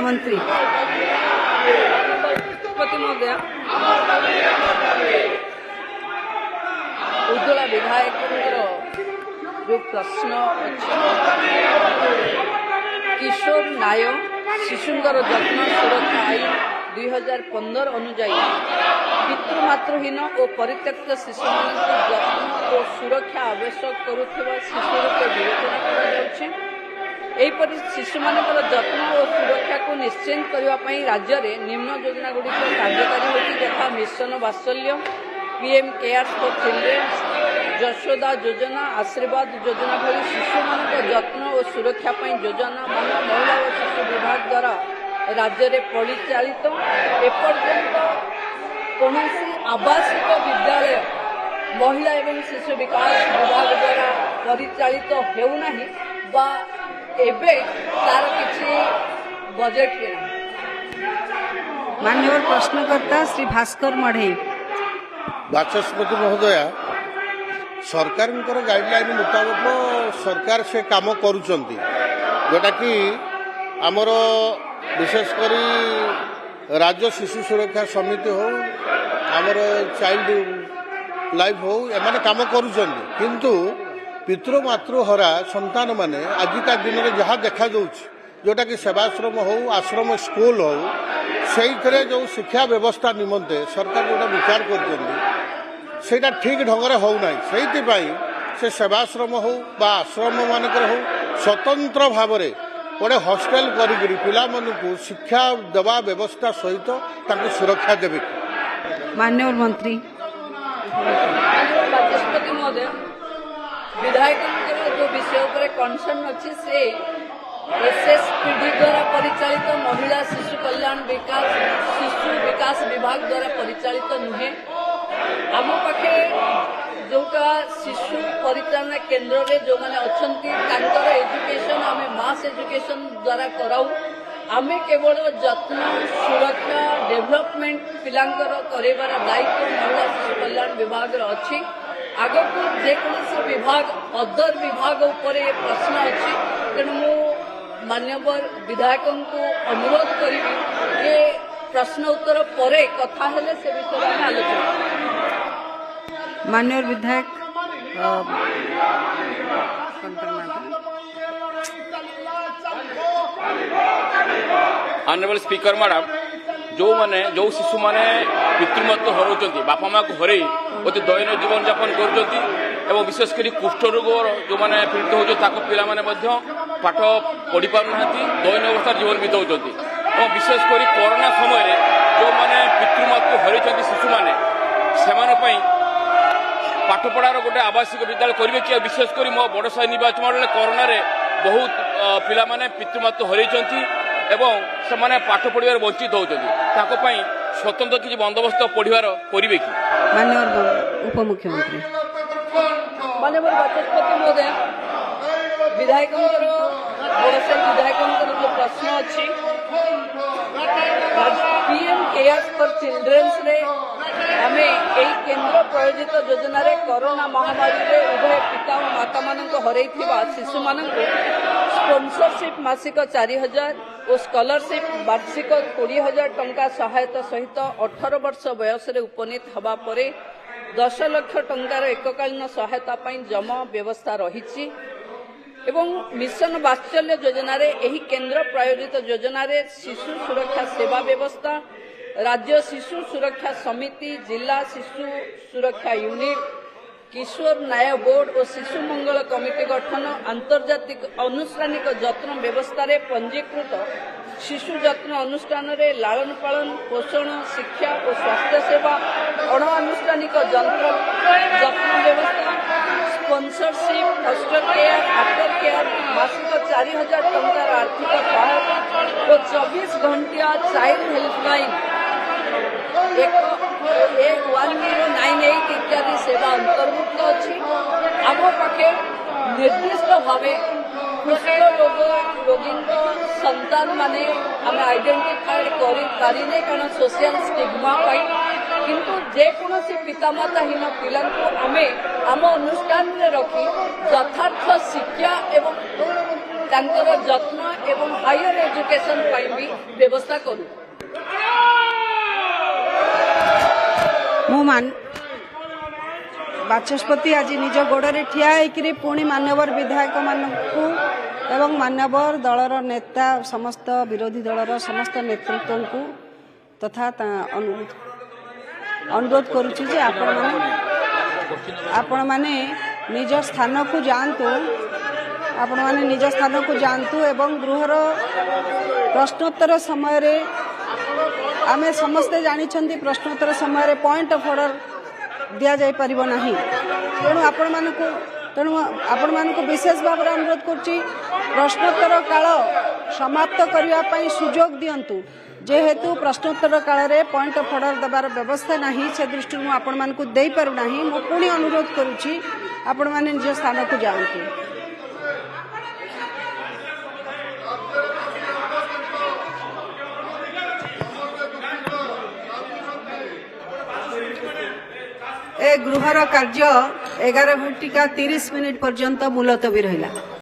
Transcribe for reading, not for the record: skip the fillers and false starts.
मंत्री महोदय उज्ज्वला विधायक जो प्रश्न किशोर नायक शिशुंकर जत्न सुरक्षा आईन 2015 अनुजाई पितृमातृहीन और परित्यक्त शिशु जत्न और सुरक्षा आवश्यक करुवा शिशु रूपे विवेचना कर शिशु मान जत्न और सुरक्षा को निश्चित करने राज्य में निम्न योजना गुड़िक कार्यकारी होती यथा मिशन वात्सल्य PM cares for children Yashoda योजना आशीर्वाद योजना भली शिशु मान जत्न और सुरक्षा योजना मान महिला और शिशु विभाग द्वारा राज्य में परिचालित एपर्यंत कौन आवासिक विद्यालय महिला एवं शिशु विकास विभाग द्वारा परिचालित होना एबे तार किसी बजेट के माननीय प्रश्नकर्ता श्री भास्कर मढ़ई बाचस्पति महोदया सरकार गाइडलाइन मुताबक सरकार से काम करुचंती जोटा कि आमर विशेषकर राज्य शिशु सुरक्षा समिति हो आमर चाइल्ड लाइफ हो एमाने काम करुचंती किंतु पितृमातृहरा संतान माने आजिका दिन में जहाँ देखा जोटा कि सेवाश्रम हो आश्रम स्कूल हो से जो शिक्षा व्यवस्था निमंते सरकार जोटा विचार कर ठीक ढंग से होना से सेवाश्रम हो बा आश्रम मानकर हो स्वतंत्र भाव में गोटे हॉस्टेल कर पिलामानू शिक्षा देवा व्यवस्था सहित सुरक्षा देवे माननीय मंत्री बाचस्पति महोदय विधायक जो विषय पर कनसर्न अच्छी से एसएसपीडी द्वारा परिचालित महिला शिशु कल्याण शिशु विकास विभाग द्वारा परिचालित नुहे आम पाखे जोटा शिशु परिचालना केन्द्र में जो मैंने अच्छा एजुकेशन आम मास एजुकेशन द्वारा कराऊ आम केवल जत्न सुरक्षा डेवलपमेंट पिलांकर करार दायित्व महिला शिशु कल्याण विभाग अच्छी आगक जेकोसी विभाग अदर विभाग उपर प्रश्न अच्छी तेणु मु मान्यवर विधायक को अनुरोध करी ये प्रश्न उत्तर परे कथा हेले से विषय में आलोचना मान्यवर विधायक ऑनरेबल स्पीकर मैडम जो शिशु माने पितृमातृ हरौंट बापा माँ को हरई अति दैन जीवन यापन कर विशेषकर कुष्ठ रोग जो मैंने पीड़ित होती पिला पाठ पढ़ी पारना दैन अवस्था जीवन बिताऊँच और विशेषकर कोरोना समय जो मैंने पितृमातृ हरई शिशु मैंने से पाठपढ़ार गोटे आवासिक विद्यालय करेंगे कि विशेषकर मो बड़ साई निर्वाचन मंडल कोरोना बहुत पिला माने पितृमातृ हरई एवं से पाठ पढ़ार वंचित होती स्वतंत्र किसी बंदोबस्त पढ़ार करेंगे कि माननीय उपमुख्यमंत्री माननीय बाचस्पति महोदय विधायक विधायक जो प्रश्न अच्छी पीएम केयर्स फॉर चिल्ड्रेन्स रे आमे एई केंद्र प्रायोजित योजना रे कोरोना महामारी रे उभय पिता और माता मानक हरई शिशु मानक स्पॉन्सरशिप मासिक 4000 और स्कॉलरशिप वार्षिक 20,000 टंका सहायता सहित 18 वर्ष बयस रे उपनीत हवा परे 10 लाख टंकार एककालीन सहायता जमा व्यवस्था रही एवं मिशन वात्सल्य योजना रे एही केंद्र प्रायोजित योजना रे शिशु सुरक्षा सेवा व्यवस्था राज्य शिशु सुरक्षा समिति जिला शिशु सुरक्षा यूनिट किशोर न्याय बोर्ड और शिशु मंगल कमिटी गठन आंतर्जातिक अनुष्ठानिक जत्न व्यवस्था रे पंजीकृत शिशु जत्न अनुष्ठान रे लालन पालन पोषण शिक्षा और स्वास्थ्य सेवा अणानुष्ठानिक जत्न व्यवस्था sponsorship hostel care after care मासिक 4000 टंकार आर्थिक सहायता और 24 घंटिया चाइल्ड हेल्पलाइन 1098 इत्यादि सेवा अंतर्भुक्त अच्छी आम पाखे निर्दिष्ट भाव कुष्ठ रोग रोगी संतान माने आम आइडेंटिफाई करें कारण सोशल स्टिग्मा किंतु जेकोसी पितामाताहीन पिला आम अनुष्ठान में रखी यथार्थ शिक्षा एवं ତାଙ୍କର ଯତ୍ନ ଏବଂ ହାୟର ଏଜୁକେସନ ପାଇଁ ବି ବ୍ୟବସ୍ଥା କରୁ। ମୁଁ ବାଚସ୍ପତି ଆଜି ନିଜ ଗୋଡ଼ରେ ଠିଆ ହେଇକରି ପୁଣି ମାନ୍ୟବର ବିଧାୟକମାନଙ୍କୁ ଏବଂ ମାନ୍ୟବର ଦଳର ନେତା ସମସ୍ତ ବିରୋଧୀ ଦଳର ସମସ୍ତ ନେତୃତ୍ୱଙ୍କୁ ତଥା ଅନୁରୋଧ କରୁଛି ଯେ ଆପଣମାନେ ନିଜ ସ୍ଥାନକୁ ଯାଆନ୍ତୁ ଏବଂ ଗୃହର ପ୍ରଶ୍ନୋତ୍ତର ସମୟରେ ଆମେ ସମସ୍ତେ ଜାଣିଛନ୍ତି ପ୍ରଶ୍ନୋତ୍ତର ସମୟରେ ପଏଣ୍ଟ ଅଫ୍ ଅର୍ଡର ଦିଆଯାଇପାରିବ ନାହିଁ। ତେଣୁ ଆପଣମାନଙ୍କୁ ବିଶେଷ ଭାବରେ ଅନୁରୋଧ କରୁଛି ପ୍ରଶ୍ନୋତ୍ତର କାଳ ସମାପ୍ତ କରିବା ପାଇଁ ସୁଯୋଗ ଦିଅନ୍ତୁ। ଯେହେତୁ ପ୍ରଶ୍ନୋତ୍ତର କାଳରେ ପଏଣ୍ଟ ଅଫ୍ ଅର୍ଡର ଦେବାର ବ୍ୟବସ୍ଥା ନାହିଁ ସେ ଦୃଷ୍ଟିରୁ ମୁଁ ଆପଣମାନଙ୍କୁ ଦେଇପାରୁନାହିଁ। ମୁଁ ପୁଣି ଅନୁରୋଧ କରୁଛି ଆପଣମାନେ ନିଜ ସ୍ଥାନକୁ ଯାଆନ୍ତୁ। ଏ ଗୃହର କାର୍ଯ୍ୟ 11:30 ପର୍ଯ୍ୟନ୍ତ ମୁଲତବୀ ରହିଲା।